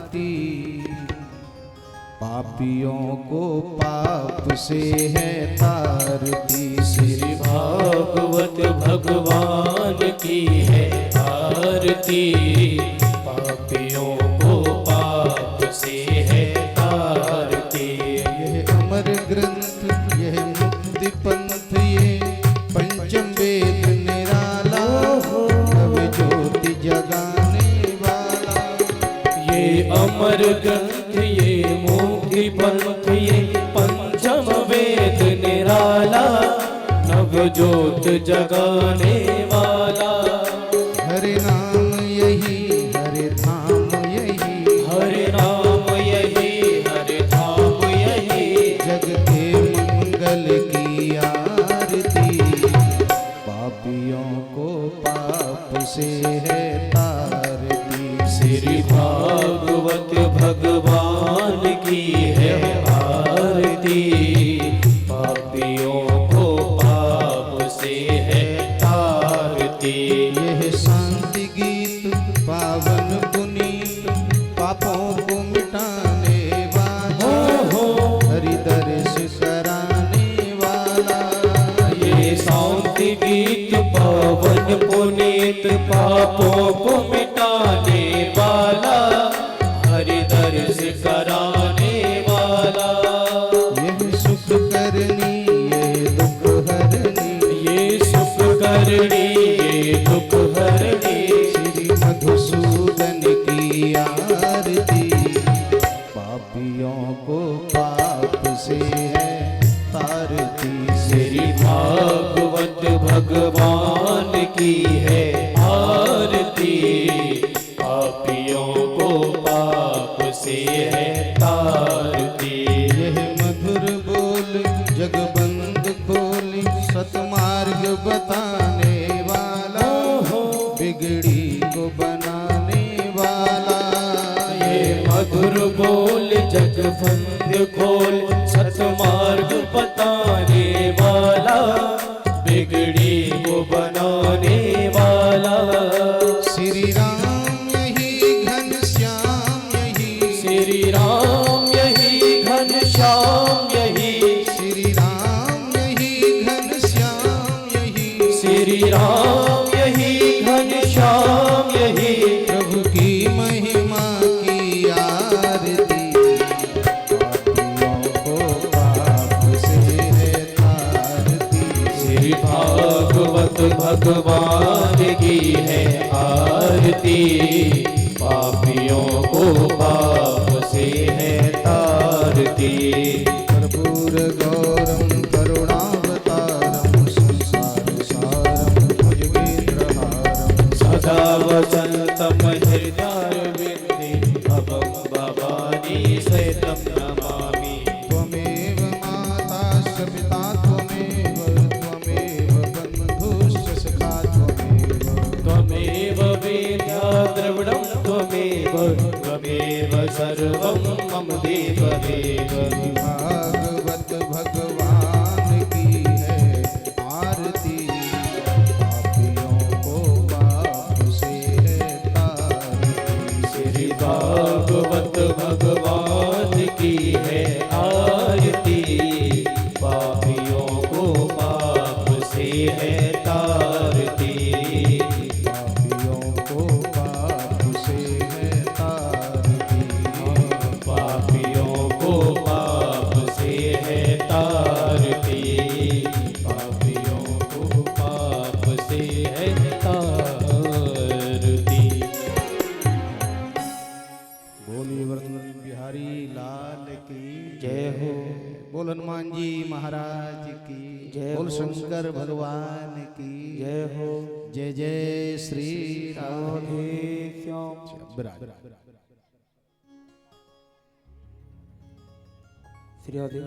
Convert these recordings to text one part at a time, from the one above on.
आरती, पापियों को पाप से है तारती। श्री भागवत भगवान की है आरती, पापियों को पाप से है तारती। यह अमर ग्रंथ, यह मुक्ति पंथ, ये पंचम वेद निराला, नव ज्योति जगाने वाला। ये अमर ग्रंथ, ये मुक्ति पंथ, ये पंचम वेद निराला, नव ज्योत जगाने वाला। हरे नाम यही, हरे धाम यही, हरे नाम यही, हरे धाम यही, जग के मंगल की आरती, पापियों को पाप से है तारती। श्री भागवत भगवान की है आरती, पापियों को पाप से है तारती। यह शांति गीत पावन पुनीत, पापों को मिटाने वाला, हरि दर्श कराने वाला। ये शांति गीत पावन पुनीत, पापों को मिटाने वाला, हरि दर्श कराने वाला। यह सुख करनी, ये दुख हरनी, ये सुख करनी, ये दुख हरनी, श्री मधुसूदन की आरती, पापियों को पाप से है तारती। श्री भागवत भगवान की है आरती, पापियों को पाप से है तारती। यह मधुर बोल जगबंद खोल, सतमार्ग बताने वाला, बिगड़ी को बनाने वाला। ये मधुर बोल जगबंद खोल, सतमार्ग बताने वाला, बिगड़ी को बनाने वाला। श्री राम यही घनश्याम यही, श्री राम यही घनश्याम यही, श्री राम यही घनश्याम यही, श्री राम यही घनश्याम यही, प्रभु की महिमा की आरती, पापियों को पाप से है तारती। श्री भागवत भगवान की है आरती, पापियों को पाप से है तारती। कर्पूर गौरम करुणावतारम, संसार सारम भुजगेन्द्रहारम, सदा वसंतम हृदयारविंदे, भवं भवानी सहितं नमामि। त्वमेव माता च पिता त्वमेव, त्वमेव बन्धुश्च सखा त्वमेव, त्वमेव वेद्या द्रविणं त्वमेव, त्वमेव सर्वं मम देवदेव। भागवत भगवान की है आरती, पापियों को पाप से है तारती। श्री भागवत भगवान की है आरती, पापियों को पाप से है तारती। पापियों को पाप से है तारती, पापियों को पाप से है तारती, पापियों को पाप से है तारती। बोली वर्धमान बिहारी लाल की जय हो। बोल हनुमान जी महाराज की जय बोल हो। शंकर भगवान की जय हो। जय जय श्री राम। राधे श्याम। श्री राधे।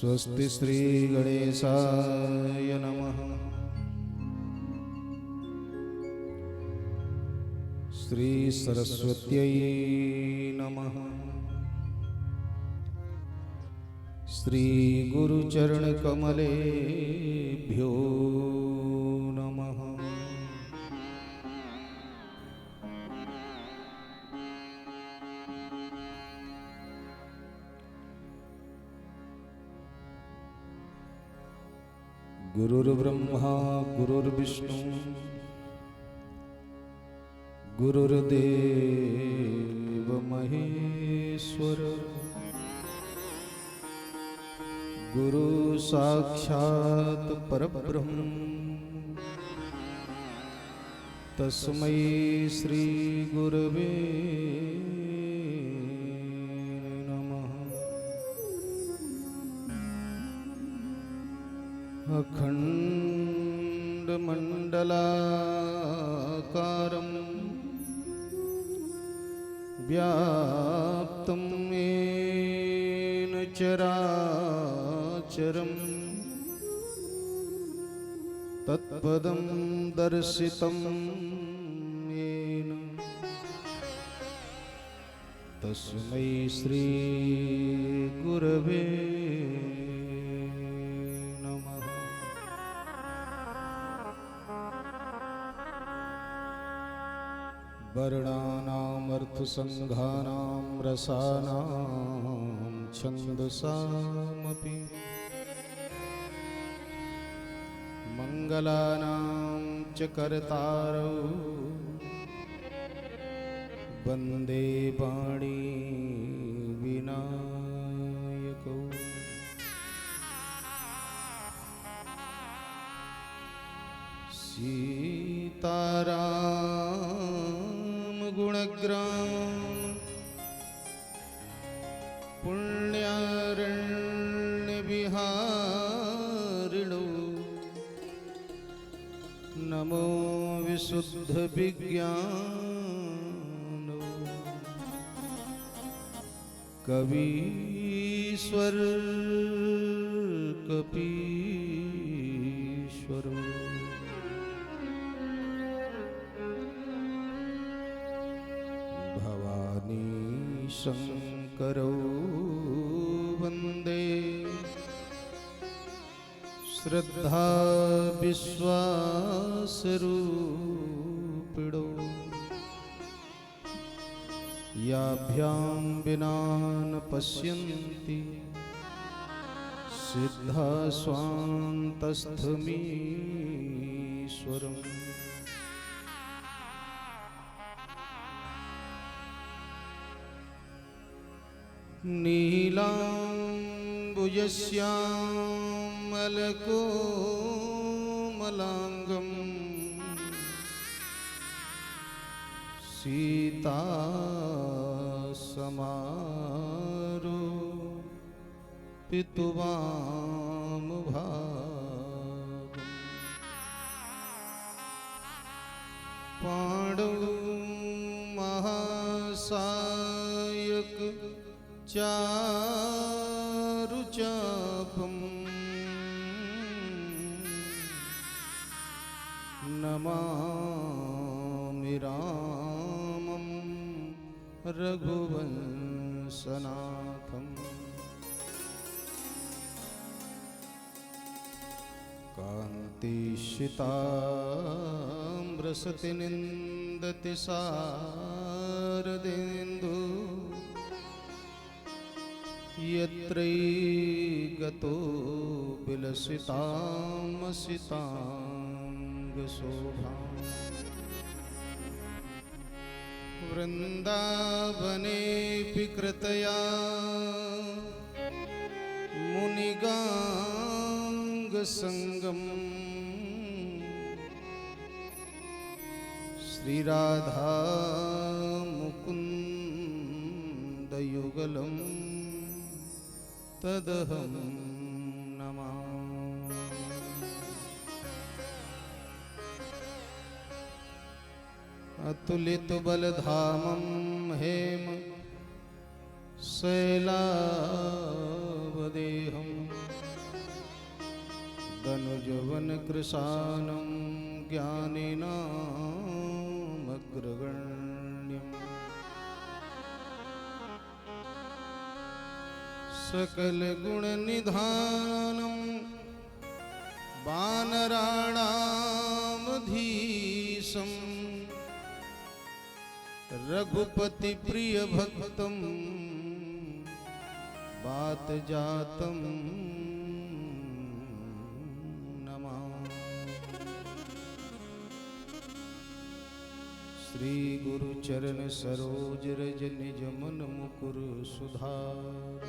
स्वस्ति श्री गणेशाय नमः। श्री सरस्वत्यै नमः। श्री गुरुचरण कमलेभ्यो नमः। गुरुर्ब्रह्मा गुरुर्विष्णु गुरुर्देव महेश्वर गुरु साक्षात् परब्रह्म तस्मै श्री गुरवे नमः। अखण्डमण्डलाकारं व्याप्तं येन चराचरं तत्पदं दर्शितं येन तस्मै श्री गुरवे नमः। वर्णानामर्थसङ्घानां रसानां छन्दसामपि मङ्गलानां च कर्तारौ वन्दे पाणि विनायकौ। सीताराम गुणग्राम पुण्यारण्य विहारिणो नमो विशुद्ध विज्ञानो कवीश्वर कपीश्वरो भवानी शंकरो वंदे श्रद्धा विश्वास रूपिणो याभ्यां विना न पश्यन्ति सिद्धा स्वान्तस्थमीश्वरम्। नीलाम्बुजश्यामलकोमलाङ्गम् सीता समारोपितुवामभागम् पाण्डव महासायक चारुचापं नमामि रामं रघुवंशनाथम्। कान्तिश्रिताम्रसति निन्दति शारदेन्दु यत्रैगतो विलसितामसिताङ्गशोभाम्। वृन्दावनेऽपि कृतया मुनिगाङ्गसङ्गम् श्रीराधा मुकुन्दयुगलम् तदहं नमामि। अतुलितबलधामं हेम शैलावदेहम् अनुजवन कृशानं ज्ञानिनामग्रगण्यम् सकलगुणनिधानं वानराणामधीशम् रघुपतिप्रियभक्तं वातजातं नमामि। श्री गुरुचरण सरोज रज निज मन मुकुर सुधार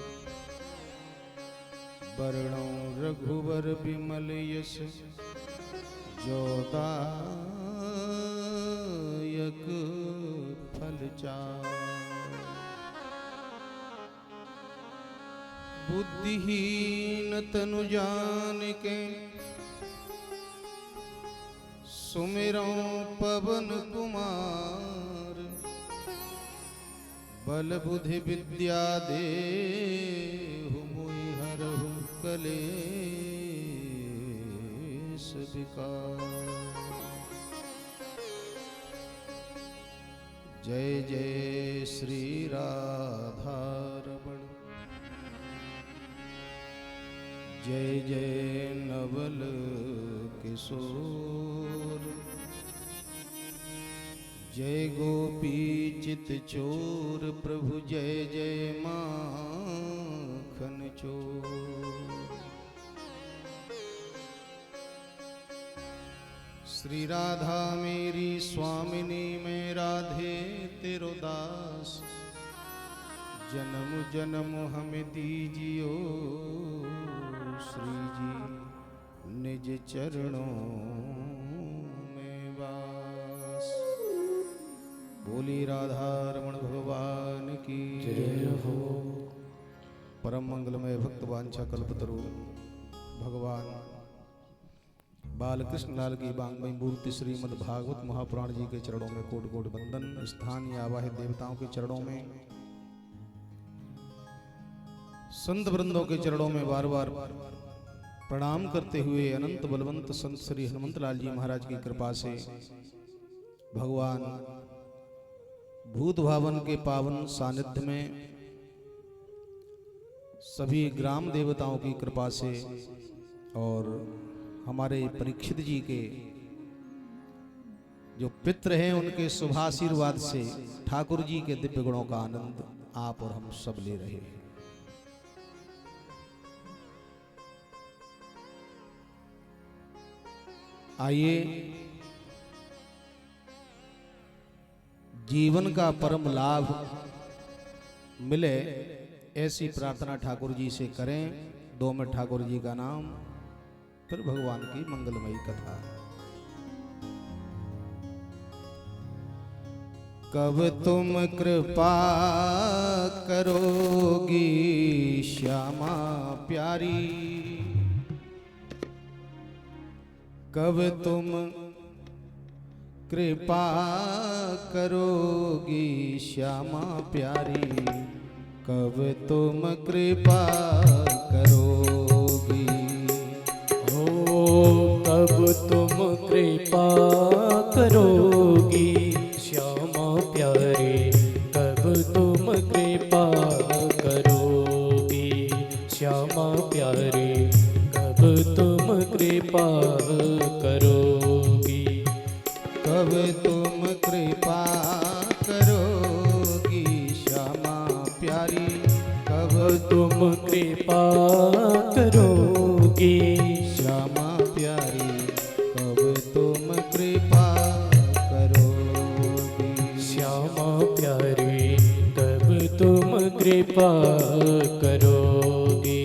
वर्णौ रघुवर विमल यश जोदायक फलचार। बुद्धिहीन तनु जानिके सुमिरौ पवन कुमार बल बुद्धि विद्या देहु मोहि हरहु कलेश विकार। जय जय श्री राधारमण जय जय नवल किशोर जय गोपी चित चोर प्रभु जय जय माखन चोर। श्री राधा मेरी स्वामिनी मैं राधे तेरो दास जन्म जन्म हमें दीजियो श्री जी निज चरणों में वास। बोली राधा रमण भगवान की जय हो। परम मंगलमय भक्त वांछा कल्पतरु भगवान बालकृष्ण लाल की बांगमयी मूर्ति श्रीमद् भागवत महापुराण जी के चरणों में कोटि कोटि वंदन। स्थानीय आवाहित देवताओं के चरणों में, संत वृंदों के चरणों में बार बार प्रणाम करते हुए अनंत बलवंत संत श्री हनुमंत लाल जी महाराज की कृपा से भगवान भूत भावन के पावन सानिध्य में सभी ग्राम देवताओं की कृपा से और हमारे परीक्षित जी के जो पितृ हैं उनके शुभाशीर्वाद से ठाकुर जी के दिव्य गुणों का आनंद आप और हम सब ले रहे हैं। आइए जीवन का परम लाभ मिले ऐसी प्रार्थना ठाकुर जी से करें। 2 मिनट ठाकुर जी का नाम, फिर भगवान की मंगलमयी कथा। कब तुम कृपा करोगी श्यामा प्यारी, कब तुम कृपा करोगी श्यामा प्यारी, कब तुम कृपा करोगी। कब तुम कृपा करोगी श्यामा प्यारे, कब तुम कृपा करोगी श्यामा प्यारे, कब तुम कृपा करोगी। कब तुम कृपा करोगी श्यामा प्यारी, कब तुम कृपा करोगी श्यामा प्यारी, कब तुम कृपा करोगी। श्यामा प्यारे, कब तुम कृपा करोगी।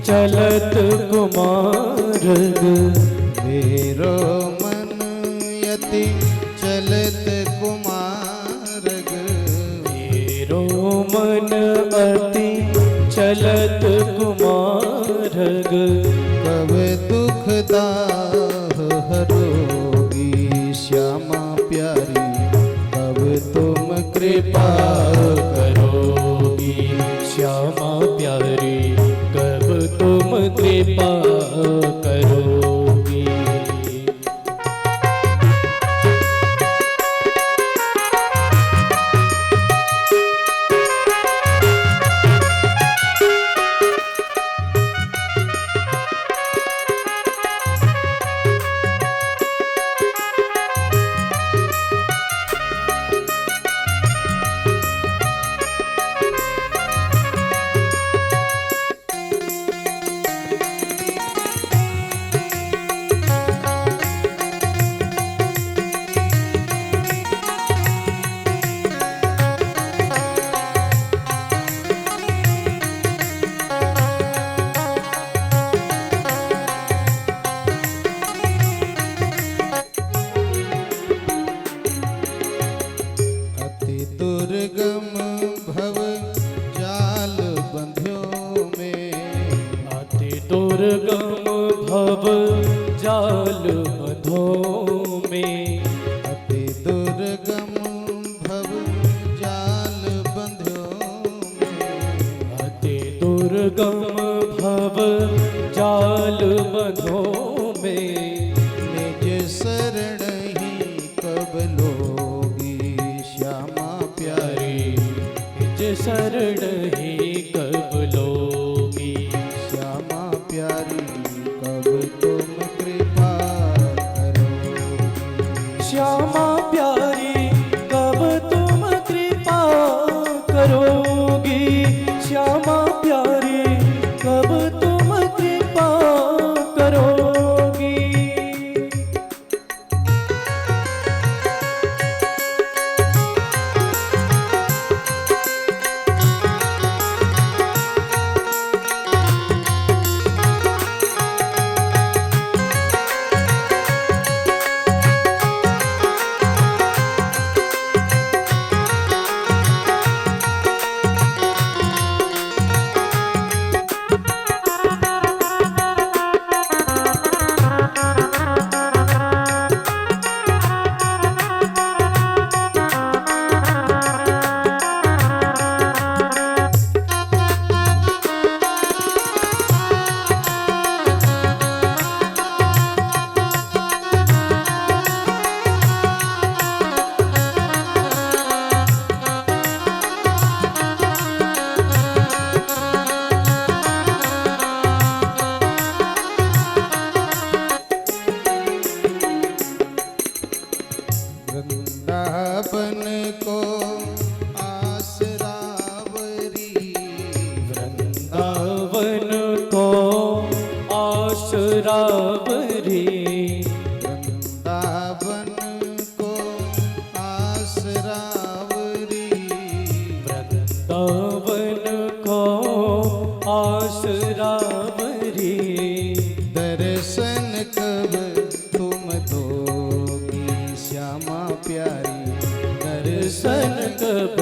चलत कुमारग मेरो मन यति चलत कुमारग मेरो मन अति चलत कुमारग कब दुख दाह हरोगी श्यामा प्यारी कब तुम कृपा करोगी श्यामा प्यारी कब तुम कृपा करोगी। अति दुर्गम भव जाल बंध्यो में अति दुर्गम भव जाल बंधो में अति दुर्गम भव जाल बंध्यो में अति दुर्गम भव जाल बंधो में निज शरण ही कब लोगी श्यामा प्यारी निज शरण ही कब लोगी श्यामा प्यारी कब तुम कृपा करोगी श्यामा प्यारी कब तुम कृपा करोगी श्यामा प्यारी कब तुम कृपा करोगी। वृंदावन को आसरावरी वृंदावन को आसरावरी वृंदावन को आसरावरी वृंदावन को आसरावरी दर्शन कब तुम दोगी श्यामा प्यारी दर्शन कब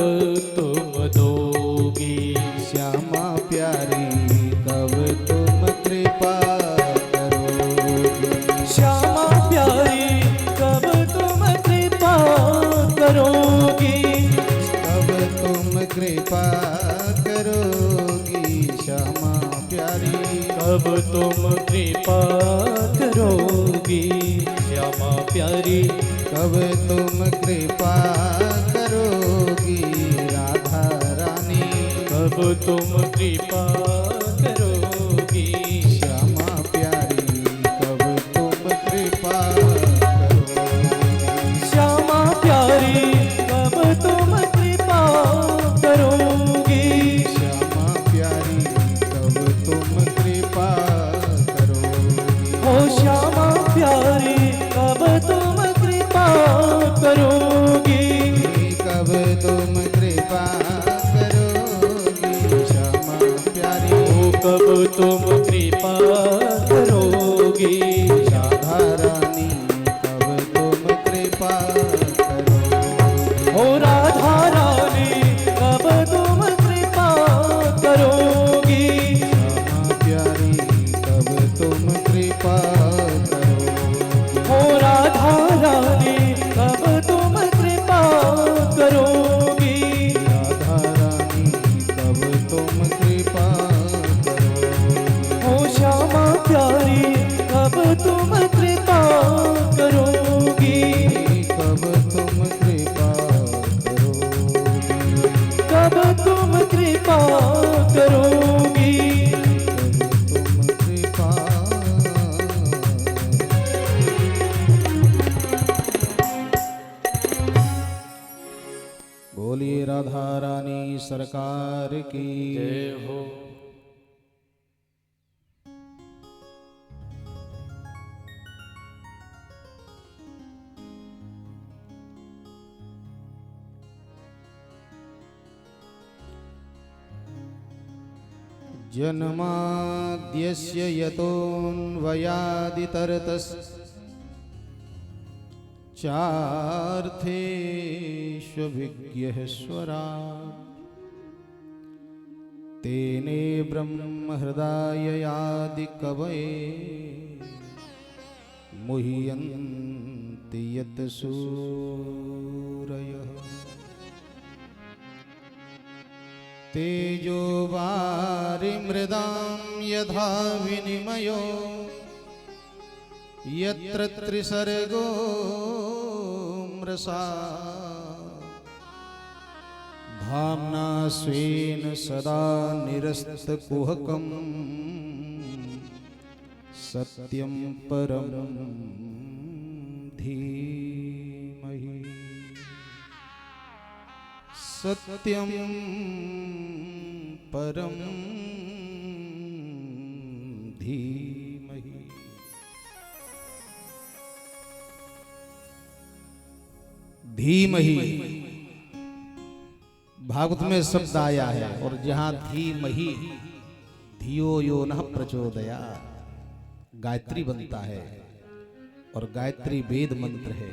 तुम दोगी श्यामा प्यारी कब तुम कृपा करोगी श्यामा प्यारी कब तुम कृपा करोगी कब तुम कृपा करोगी श्यामा प्यारी कब तुम कृपा करोगी श्यामा प्यारी कब तुम कृपा करोगी राधा रानी कब तुम कृपा करोगी श्यामा प्यारी कब तुम कृपा करोगी श्यामा प्यारी कब तुम कृपा करोगी श्यामा प्यारी कब तुम कृपा करोगी हो श्यामा प्यारी कब तुम कृपा करोगी कब तुम कृपा करोगी श्यामा प्यारी तुम कृपा करोगी। राधा रानी कब तुम कृपा करोगी। ओ राधा रानी कब तुम कृपा करोगी। श्यामा प्यारी कब तुम कृपा करोगी। ओ राधा रानी कब तुम कृपा करोगी। राधा रानी कब तुम कृपा करोगी। ओ श्यामा प्यारी कब तुम कृपा करोगी। कब तुम कृपा करोगी। कब तुम कृपा करोगी। कब तुम कृपा। बोलिए राधा रानी सरकार की जय हो। जन्माद्यस्य यतोऽन्वयादितरतस् चार्थेष्वभिज्ञः स्वराट् तेने ब्रह्महृदाययादिकवये मुह्यन्ति यत् सूरयः। तेजो वारिमृदां यथा विनिमयो यत्र त्रिसर्गो मृषा धाम्ना स्वेन सदा निरस्तकुहकं सत्यं परं धीमहि। सत्यं परं धीमहि। धीमहि भागवत में शब्द आया है, और जहां धीमहि धियो यो नः प्रचोदयात् गायत्री बनता है, और गायत्री वेद मंत्र है,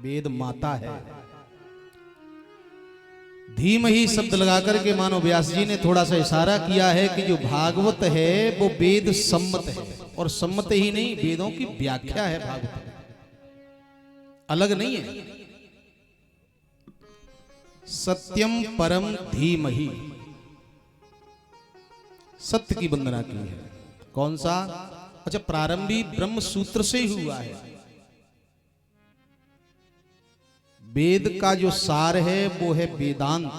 वेद माता है। धीमहि शब्द लगाकर के मानो व्यास जी ने थोड़ा सा इशारा किया है कि जो भागवत है वो वेद सम्मत है, और सम्मत ही नहीं वेदों की व्याख्या है। भागवत अलग नहीं है। सत्यम परम धीमहि सत्य की वंदना की है। कौन सा? अच्छा, प्रारंभी ब्रह्म सूत्र से ही हुआ है। वेद का जो सार है वो है वेदांत,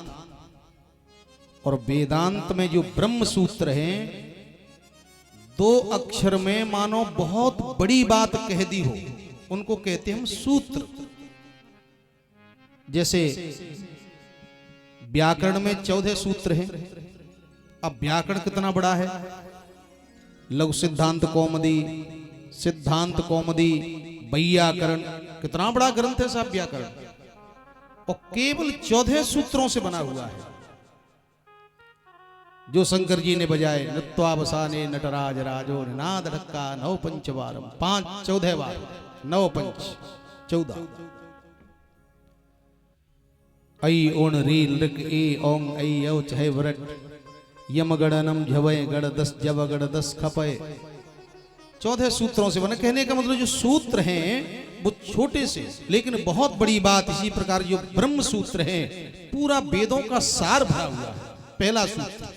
और वेदांत में जो ब्रह्म सूत्र है, दो अक्षर में मानो बहुत बड़ी बात कह दी हो, उनको कहते हैं हम सूत्र। जैसे व्याकरण में 14 सूत्र हैं। अब व्याकरण कितना बड़ा है? लघु सिद्धांत कौमुदी, सिद्धांत कौमुदी, वैयाकरण, कितना बड़ा ग्रंथ है साहब व्याकरण, और केवल 14 सूत्रों से बना हुआ है। जो शंकर जी ने बजाए, नृत्वावसाने नटराज राजो नाद ढक्का 9 पंचवारम, 5 14 बार, 9 पंच 14। ऐ ओण री लृक ए ओंग ऐ यौ चहे वरट यम गणनम झवय गण 10 जब गण 10 खपय। 14 सूत्रों से बना। कहने का मतलब जो सूत्र हैं वो छोटे से, लेकिन बहुत बड़ी बात। इसी प्रकार जो ब्रह्म सूत्र है पूरा वेदों का सार भरा हुआ है। पहला सूत्र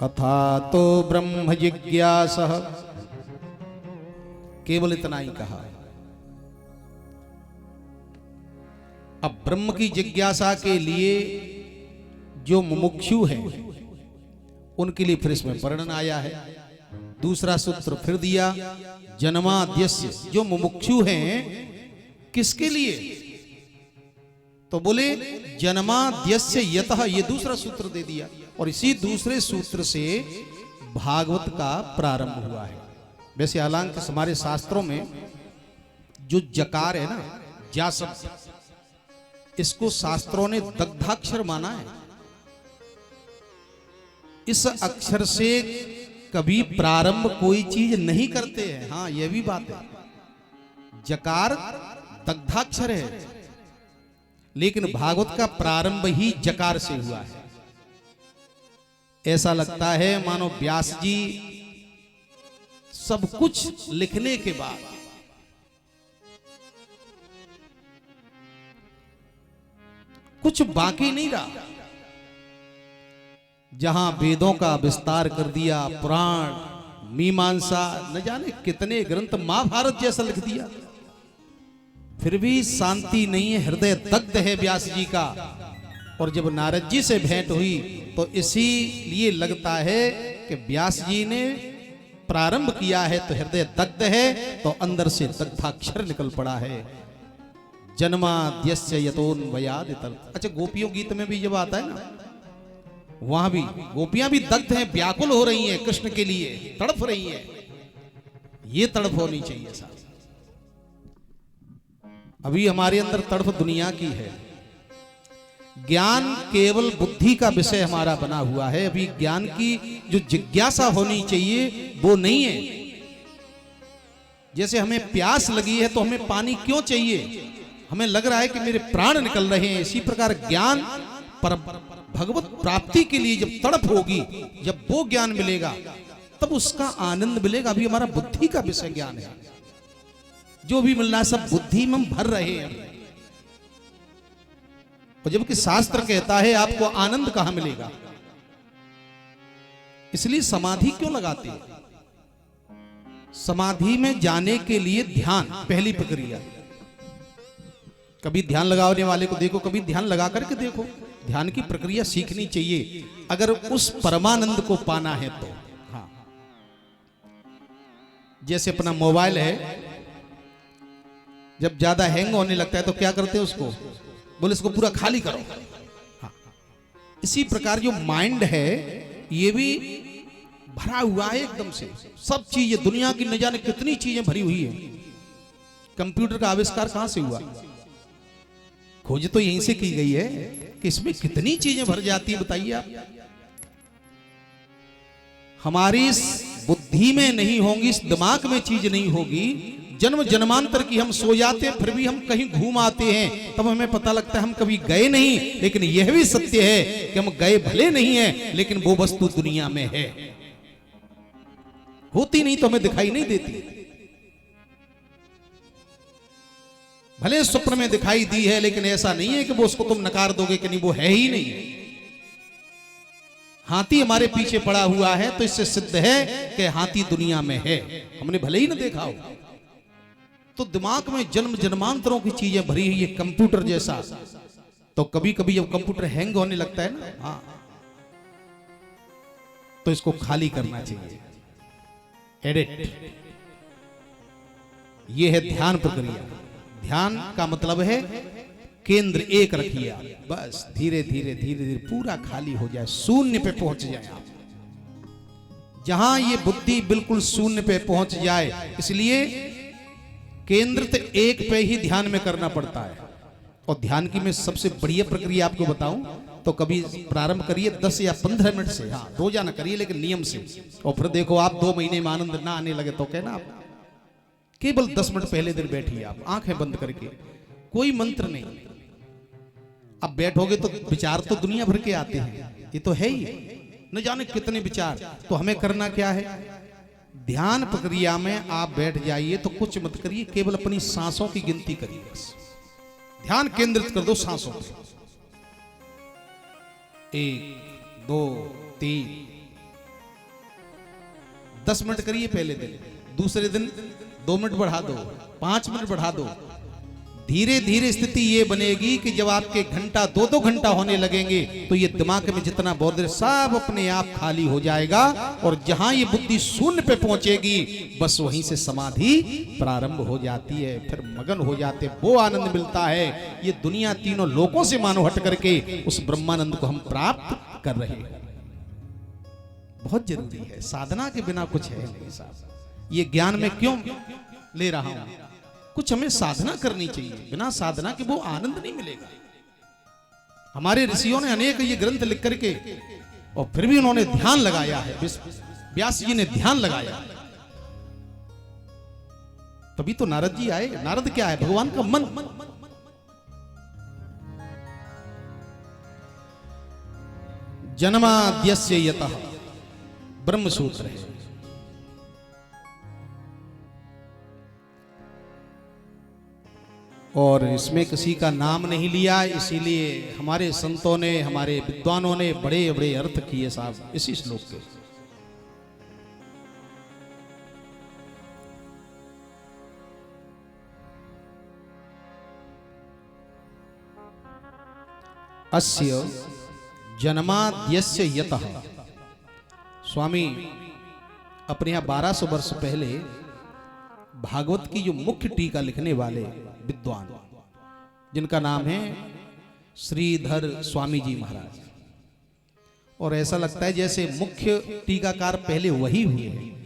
अथा तो ब्रह्म जिज्ञासः, केवल इतना ही कहा। अब ब्रह्म की जिज्ञासा के लिए जो मुमुक्षु हैं उनके लिए फिर इसमें वर्णन आया है। दूसरा सूत्र फिर दिया, जन्माद्यस्य, जो मुमुक्षु हैं किसके लिए? तो बोले जन्माद्यस्य यतः, ये दूसरा सूत्र दे दिया, और इसी दूसरे सूत्र से भागवत का प्रारंभ हुआ है। वैसे हालांकि हमारे शास्त्रों में जो जकार है ना, जा शब्द, इसको शास्त्रों ने दग्धाक्षर माना है। इस अक्षर से कभी प्रारंभ कोई चीज नहीं करते हैं। हाँ, यह भी बात है, जकार दग्धाक्षर है, लेकिन भागवत का प्रारंभ ही जकार से हुआ है। ऐसा लगता है मानो व्यास जी सब कुछ लिखने के बाद कुछ बाकी नहीं रहा। जहां वेदों का विस्तार कर दिया, पुराण, मीमांसा, न जाने कितने ग्रंथ, महाभारत जैसा लिख दिया, फिर भी शांति नहीं है, हृदय दग्ध है व्यास जी का। और जब नारद जी से भेंट हुई तो इसीलिए लगता है कि व्यास जी ने प्रारंभ किया है तो हृदय दग्ध है, तो अंदर से दग्धाक्षर निकल पड़ा है। जन्माद्यस्य यतोन्वयादित। अच्छा, गोपियों गीत में भी जब आता है ना, वहां भी गोपियां भी दग्ध हैं, व्याकुल हो रही हैं कृष्ण के लिए, तड़प रही हैं। ये तड़प होनी चाहिए साहब। अभी हमारे अंदर तड़प दुनिया की है। ज्ञान केवल बुद्धि का विषय हमारा बना हुआ है। अभी ज्ञान की जो जिज्ञासा होनी चाहिए वो नहीं है। जैसे हमें प्यास लगी है तो हमें पानी क्यों चाहिए? हमें लग रहा है कि मेरे प्राण निकल रहे हैं। इसी प्रकार ज्ञान पर भगवत प्राप्ति के लिए जब तड़प होगी, जब वो ज्ञान मिलेगा तब उसका आनंद मिलेगा। अभी हमारा बुद्धि का विषय ज्ञान है। जो भी मिलना है सब बुद्धि में हम भर रहे हैं। और जबकि शास्त्र कहता है आपको आनंद कहां मिलेगा। इसलिए समाधि क्यों लगाते हैं? समाधि में जाने के लिए ध्यान पहली प्रक्रिया। कभी ध्यान लगाने वाले को देखो, कभी ध्यान लगा करके देखो। ध्यान की प्रक्रिया सीखनी चाहिए अगर उस परमानंद को पाना है तो। हाँ, जैसे अपना मोबाइल है, जब ज्यादा हैंग होने लगता है तो क्या करते हैं उसको? बोले इसको पूरा खाली करो। हाँ, इसी प्रकार जो माइंड है ये भी भरा हुआ है एकदम से। सब चीजें, दुनिया की न जाने कितनी चीजें भरी हुई है। कंप्यूटर का आविष्कार कहां से हुआ? खोज तो यहीं से की गई है कि इसमें कितनी चीजें भर जाती है। बताइए आप, हमारी इस बुद्धि में नहीं होंगी, इस दिमाग में चीज नहीं होगी, जन्म जन्मांतर की हम सो जाते हैं, फिर भी हम कहीं घूम आते हैं, तब हमें पता लगता है हम कभी गए नहीं। लेकिन यह भी सत्य है कि हम गए भले नहीं है, लेकिन वो वस्तु दुनिया में है। होती नहीं तो हमें दिखाई नहीं देती। भले स्वप्न में दिखाई दी है, लेकिन ऐसा नहीं है कि वो उसको तुम नकार दोगे कि नहीं वो है ही नहीं। हाथी हमारे पीछे पड़ा हुआ है तो इससे सिद्ध है कि हाथी दुनिया में है, हमने भले ही ना देखा हो। तो दिमाग में जन्म जन्मांतरों की चीजें भरी हुई है, कंप्यूटर जैसा। तो कभी कभी जब कंप्यूटर हैंग होने लगता है ना, हाँ, तो इसको खाली करना चाहिए, एडिट। यह है ध्यान प्रक्रिया। ध्यान का मतलब है केंद्र एक रखिए आप, बस धीरे धीरे धीरे धीरे पूरा खाली हो जाए, शून्य पे पहुंच जाए आप। जहां ये बुद्धि बिल्कुल शून्य पे पहुंच जाए, इसलिए केंद्रित एक पे ही ध्यान में करना पड़ता है। और ध्यान की मैं सबसे बढ़िया प्रक्रिया आपको बताऊं तो कभी प्रारंभ करिए 10 या 15 मिनट से। हाँ, रोजाना करिए लेकिन नियम से। और फिर देखो आप 2 महीने में आनंद ना आने लगे तो कहना आप केवल 10 मिनट पहले दिन बैठिए आप आंखें बंद करके, कोई मंत्र नहीं। अब बैठोगे तो विचार तो दुनिया भर के आते हैं, ये तो है ही, न जाने कितने विचार। तो हमें करना क्या है? ध्यान प्रक्रिया में आप बैठ जाइए तो कुछ मत करिए, केवल अपनी सांसों की गिनती करिए। बस ध्यान केंद्रित कर दो सांसों पे। 1 2 3 10 मिनट करिए पहले दिन, दूसरे दिन 2 मिनट बढ़ा दो, 5 मिनट बढ़ा दो। धीरे धीरे स्थिति ये बनेगी कि जब आपके घंटा 2-2 घंटा होने लगेंगे तो ये दिमाग में जितना बौद्ध सब अपने आप खाली हो जाएगा। और जहां ये बुद्धि शून्य पे पहुंचेगी बस वहीं से समाधि प्रारंभ हो जाती है। फिर मगन हो जाते, वो आनंद मिलता है। ये दुनिया तीनों लोकों से मानो हट करके उस ब्रह्मानंद को हम प्राप्त कर रहे हैं। बहुत जरूरी है, साधना के बिना कुछ है नहीं साहब। ये ज्ञान में क्यों ले रहा हूं? कुछ हमें साधना करनी चाहिए, बिना साधना के वो आनंद नहीं मिलेगा। हमारे ऋषियों ने अनेक ये ग्रंथ लिख करके और फिर भी उन्होंने ध्यान लगाया है, व्यास जी ने ध्यान लगाया, तभी तो नारद जी आए। नारद क्या है? भगवान का मन। जन्माद्यस्य यतः ब्रह्म सूत्र है। और इसमें किसी का नाम नहीं लिया, इसीलिए हमारे संतों ने, हमारे विद्वानों ने बड़े बड़े अर्थ किए साहब इसी श्लोक के। अस्य जन्माद्यस्य यतः। स्वामी अपने यहाँ 1200 वर्ष पहले भागवत की जो मुख्य टीका लिखने वाले विद्वान, जिनका नाम है श्रीधर स्वामी जी महाराज, और ऐसा लगता है जैसे मुख्य टीकाकार पहले वही हुए हैं।